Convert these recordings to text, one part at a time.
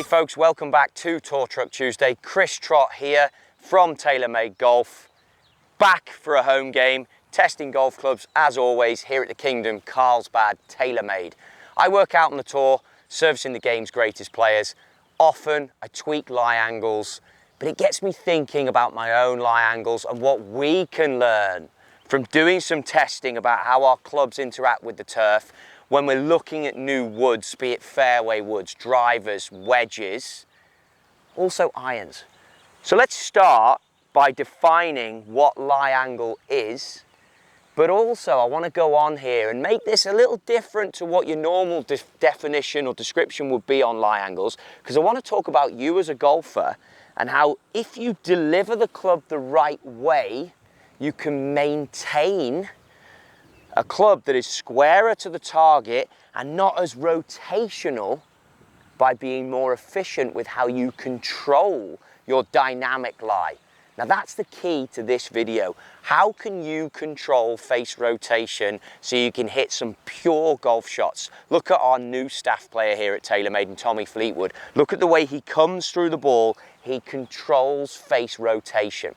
Hey folks, welcome back to Tour Truck Tuesday. Chris Trott here from TaylorMade Golf, back for a home game, testing golf clubs as always here at the Kingdom, Carlsbad, TaylorMade. I work out on the tour, servicing the game's greatest players. Often I tweak lie angles, but it gets me thinking about my own lie angles and what we can learn from doing some testing about how our clubs interact with the turf when we're looking at new woods, be it fairway woods, drivers, wedges, also irons. So let's start by defining what lie angle is, but also I want to go on here and make this a little different to what your normal definition or description would be on lie angles, because I want to talk about you as a golfer and how if you deliver the club the right way, you can maintain a club that is squarer to the target and not as rotational by being more efficient with how you control your dynamic lie. Now that's the key to this video. How can you control face rotation so you can hit some pure golf shots? Look at our new staff player here at TaylorMade and Tommy Fleetwood. Look at the way he comes through the ball. He controls face rotation.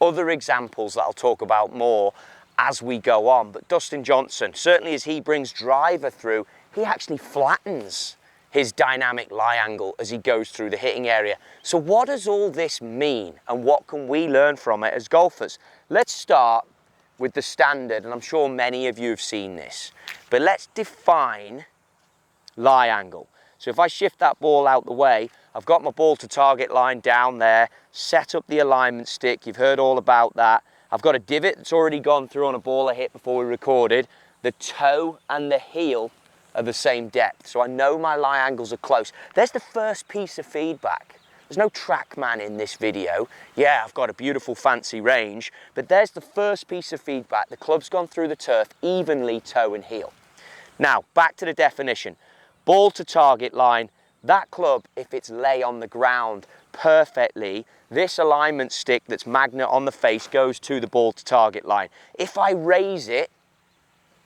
Other examples that I'll talk about more as we go on, but Dustin Johnson, certainly as he brings driver through, he actually flattens his dynamic lie angle as he goes through the hitting area. So what does all this mean and what can we learn from it as golfers? Let's start with the standard, and I'm sure many of you have seen this, but let's define lie angle. So if I shift that ball out the way, I've got my ball to target line down there, set up the alignment stick, you've heard all about that. I've got a divot that's already gone through on a ball I hit before we recorded. The toe and the heel are the same depth, so I know my lie angles are close. There's the first piece of feedback. There's no TrackMan in this video. Yeah, I've got a beautiful fancy range, but there's the first piece of feedback. The club's gone through the turf evenly, toe and heel. Now, back to the definition. Ball to target line. That club, if it's lay on the ground perfectly, this alignment stick that's magnet on the face goes to the ball to target line. If I raise it,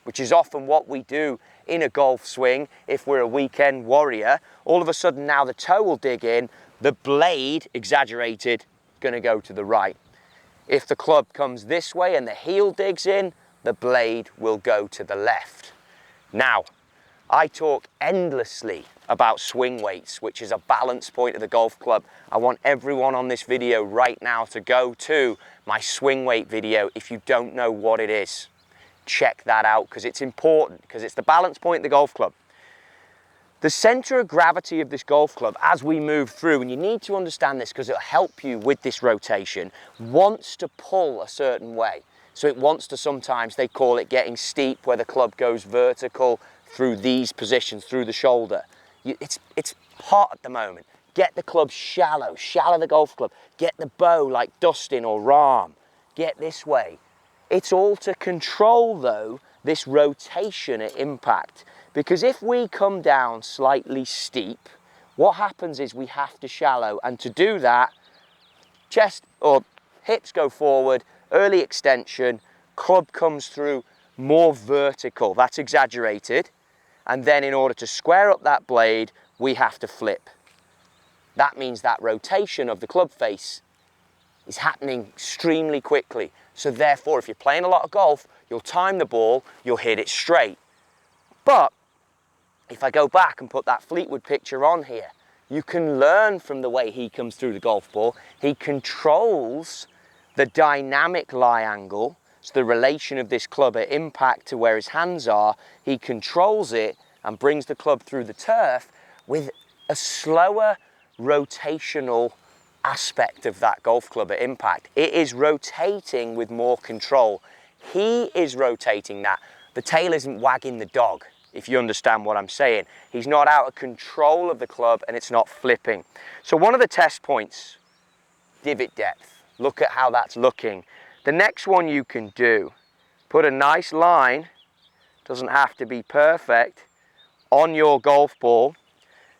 which is often what we do in a golf swing, if we're a weekend warrior, all of a sudden now the toe will dig in, the blade, exaggerated, gonna go to the right. If the club comes this way and the heel digs in, the blade will go to the left. Now, I talk endlessly about swing weights, which is a balance point of the golf club. I want everyone on this video right now to go to my swing weight video. If you don't know what it is, check that out because it's important, because it's the balance point of the golf club. The center of gravity of this golf club as we move through, and you need to understand this because it'll help you with this rotation, wants to pull a certain way. So it wants to, sometimes they call it getting steep, where the club goes vertical through these positions, through the shoulder. It's hot at the moment. Get the club shallow, shallow the golf club. Get the bow like Dustin or Rahm. Get this way. It's all to control though, this rotation at impact. Because if we come down slightly steep, what happens is we have to shallow. And to do that, chest or hips go forward, early extension, club comes through more vertical. That's exaggerated. And then in order to square up that blade, we have to flip. That means that rotation of the club face is happening extremely quickly. So therefore, if you're playing a lot of golf, you'll time the ball, you'll hit it straight. But if I go back and put that Fleetwood picture on here, you can learn from the way he comes through the golf ball. He controls the dynamic lie angle. So the relation of this club at impact to where his hands are, he controls it and brings the club through the turf with a slower rotational aspect of that golf club at impact. It is rotating with more control. He is rotating that. The tail isn't wagging the dog, if you understand what I'm saying. He's not out of control of the club and it's not flipping. So one of the test points, divot depth. Look at how that's looking. The next one you can do, put a nice line, doesn't have to be perfect, on your golf ball,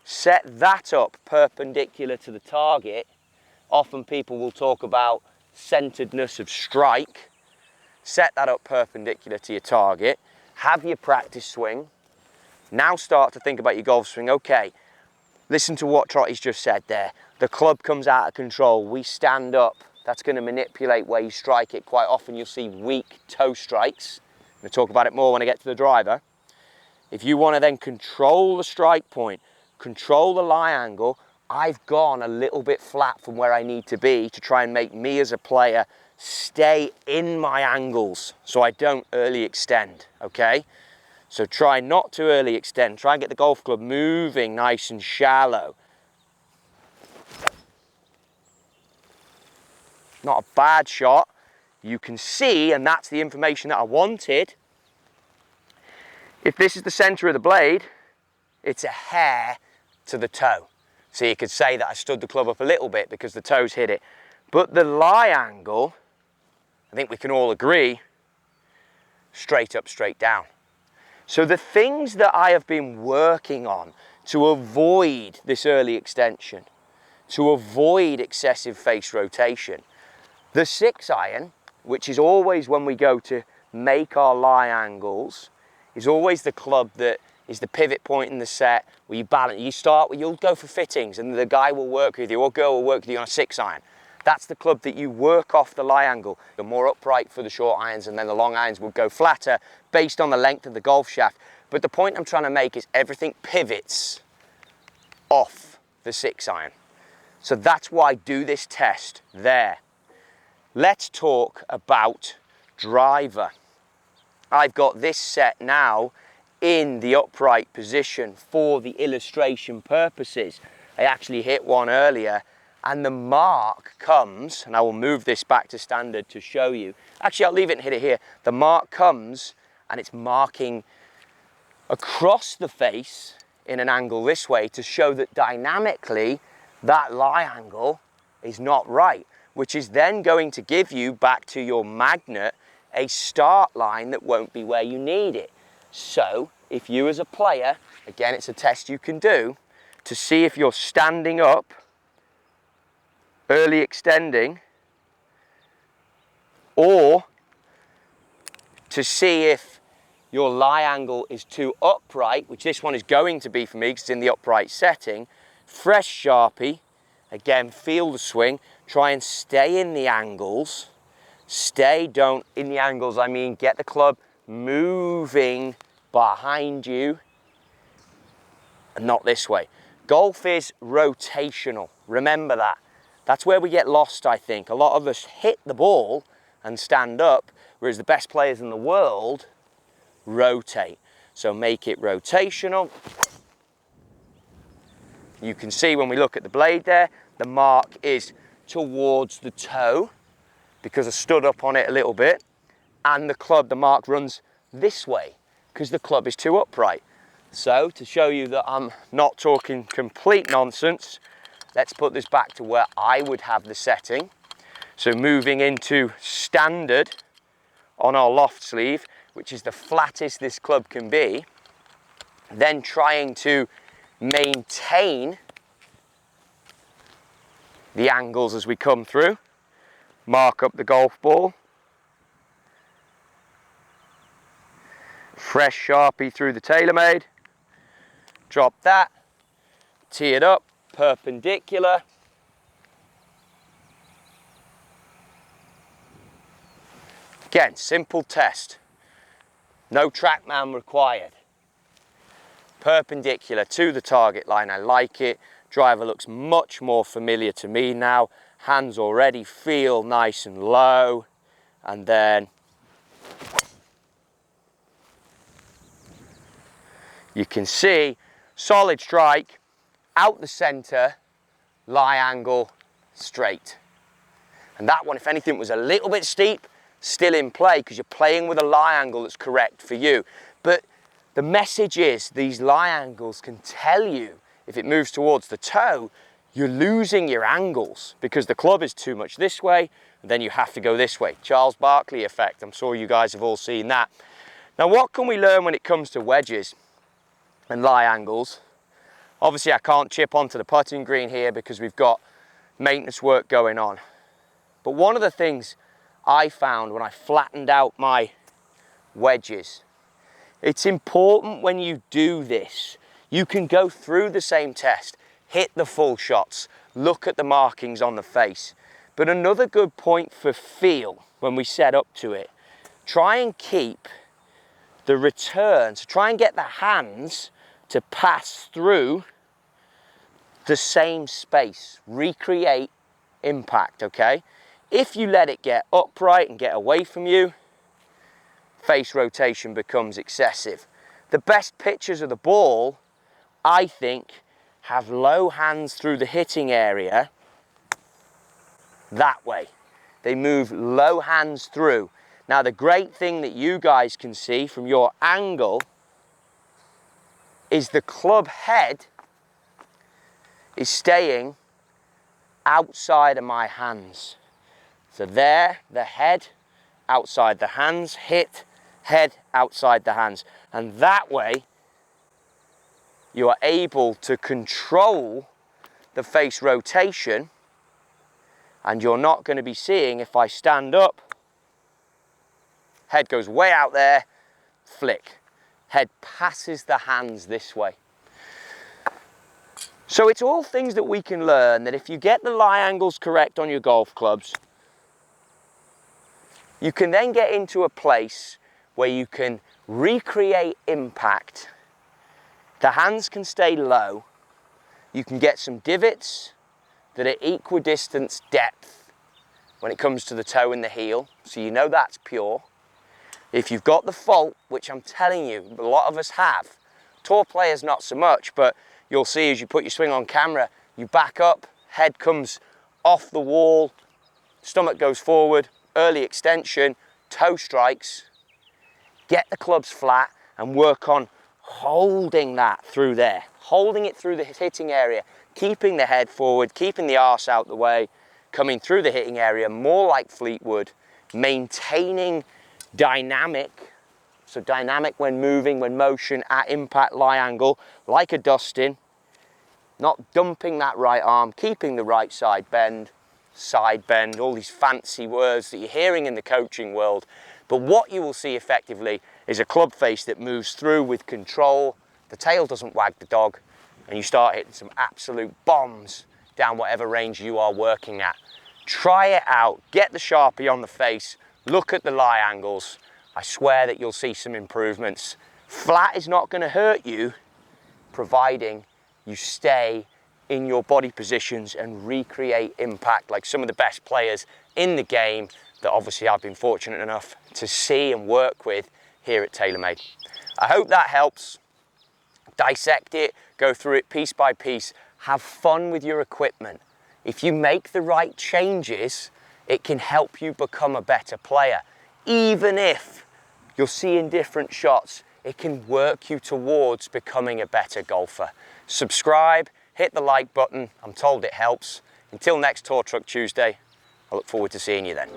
set that up perpendicular to the target. Often people will talk about centeredness of strike. Set that up perpendicular to your target, have your practice swing. Now start to think about your golf swing. Okay, Listen to what Trottie's just said there. The club comes out of control. We stand up. That's going to manipulate where you strike it. Quite often you'll see weak toe strikes. I'm going to talk about it more when I get to the driver. If you want to then control the strike point, control the lie angle, I've gone a little bit flat from where I need to be to try and make me as a player stay in my angles so I don't early extend, okay? So try not to early extend. Try and get the golf club moving nice and shallow. Not a bad shot. You can see, and that's the information that I wanted. If this is the center of the blade, it's a hair to the toe. So you could say that I stood the club up a little bit because the toes hit it. But the lie angle, I think we can all agree, straight up, straight down. So the things that I have been working on to avoid this early extension, to avoid excessive face rotation, the 6-iron, which is always when we go to make our lie angles, is always the club that is the pivot point in the set where you balance. You'll go for fittings and the guy will work with you or girl will work with you on a 6-iron. That's the club that you work off the lie angle. The more upright for the short irons, and then the long irons will go flatter based on the length of the golf shaft. But the point I'm trying to make is everything pivots off the 6-iron. So that's why I do this test there. Let's talk about driver. I've got this set now in the upright position for the illustration purposes. I actually hit one earlier and the mark comes, and I will move this back to standard to show you. Actually, I'll leave it and hit it here. The mark comes and it's marking across the face in an angle this way to show that dynamically that lie angle is not right, which is then going to give you back to your magnet a start line that won't be where you need it. So if you as a player, again, it's a test you can do to see if you're standing up, early extending, or to see if your lie angle is too upright, which this one is going to be for me because it's in the upright setting. Fresh Sharpie, again, feel the swing, try and stay in the angles. In the angles, I mean get the club moving behind you and not this way. Golf is rotational, remember that. That's where we get lost, I think. A lot of us hit the ball and stand up, whereas the best players in the world rotate. So make it rotational. You can see when we look at the blade there, the mark is towards the toe because I stood up on it a little bit, and the mark runs this way because the club is too upright. So to show you that I'm not talking complete nonsense, let's put this back to where I would have the setting. So moving into standard on our loft sleeve, which is the flattest this club can be, then trying to maintain the angles as we come through, mark up the golf ball, fresh Sharpie through the TaylorMade, drop that, tee it up, perpendicular, again, simple test, no TrackMan required, perpendicular to the target line. I like it. Driver looks much more familiar to me now. Hands already feel nice and low, and then you can see solid strike, out the center, lie angle, straight. And that one, if anything, was a little bit steep, still in play because you're playing with a lie angle that's correct for you. But the message is these lie angles can tell you if it moves towards the toe, you're losing your angles because the club is too much this way, and then you have to go this way. Charles Barkley effect, I'm sure you guys have all seen that. Now, what can we learn when it comes to wedges and lie angles? Obviously, I can't chip onto the putting green here because we've got maintenance work going on. But one of the things I found when I flattened out my wedges, it's important when you do this, you can go through the same test, hit the full shots, look at the markings on the face. But another good point for feel when we set up to it, try and keep the return, so try and get the hands to pass through the same space, recreate impact, okay? If you let it get upright and get away from you, face rotation becomes excessive. The best pitchers of the ball, I think, have low hands through the hitting area that way. They move low hands through. Now, the great thing that you guys can see from your angle is the club head is staying outside of my hands. So there, the head outside the hands, hit, head outside the hands. And that way, you are able to control the face rotation, and you're not going to be seeing, if I stand up, head goes way out there, flick. Head passes the hands this way. So it's all things that we can learn, that if you get the lie angles correct on your golf clubs, you can then get into a place where you can recreate impact. The hands can stay low. You can get some divots that are equidistant depth when it comes to the toe and the heel, so you know that's pure. If you've got the fault, which I'm telling you, a lot of us have, tour players not so much, but you'll see as you put your swing on camera, you back up, head comes off the wall, stomach goes forward, early extension, toe strikes. Get the clubs flat and work on holding that through there, holding it through the hitting area, keeping the head forward, keeping the arse out the way, coming through the hitting area, more like Fleetwood, maintaining dynamic, so dynamic when moving, when motion, at impact, lie angle, like a Dustin, not dumping that right arm, keeping the right side bend, all these fancy words that you're hearing in the coaching world. But what you will see effectively is a club face that moves through with control, the tail doesn't wag the dog, and you start hitting some absolute bombs down whatever range you are working at. Try it out, get the Sharpie on the face, look at the lie angles. I swear that you'll see some improvements. Flat is not going to hurt you, providing you stay in your body positions and recreate impact like some of the best players in the game that obviously I've been fortunate enough to see and work with here at TaylorMade. I hope that helps. Dissect it, go through it piece by piece, have fun with your equipment. If you make the right changes, it can help you become a better player. Even if you're seeing different shots, it can work you towards becoming a better golfer. Subscribe, hit the like button. I'm told it helps. Until next Tour Truck Tuesday, I look forward to seeing you then.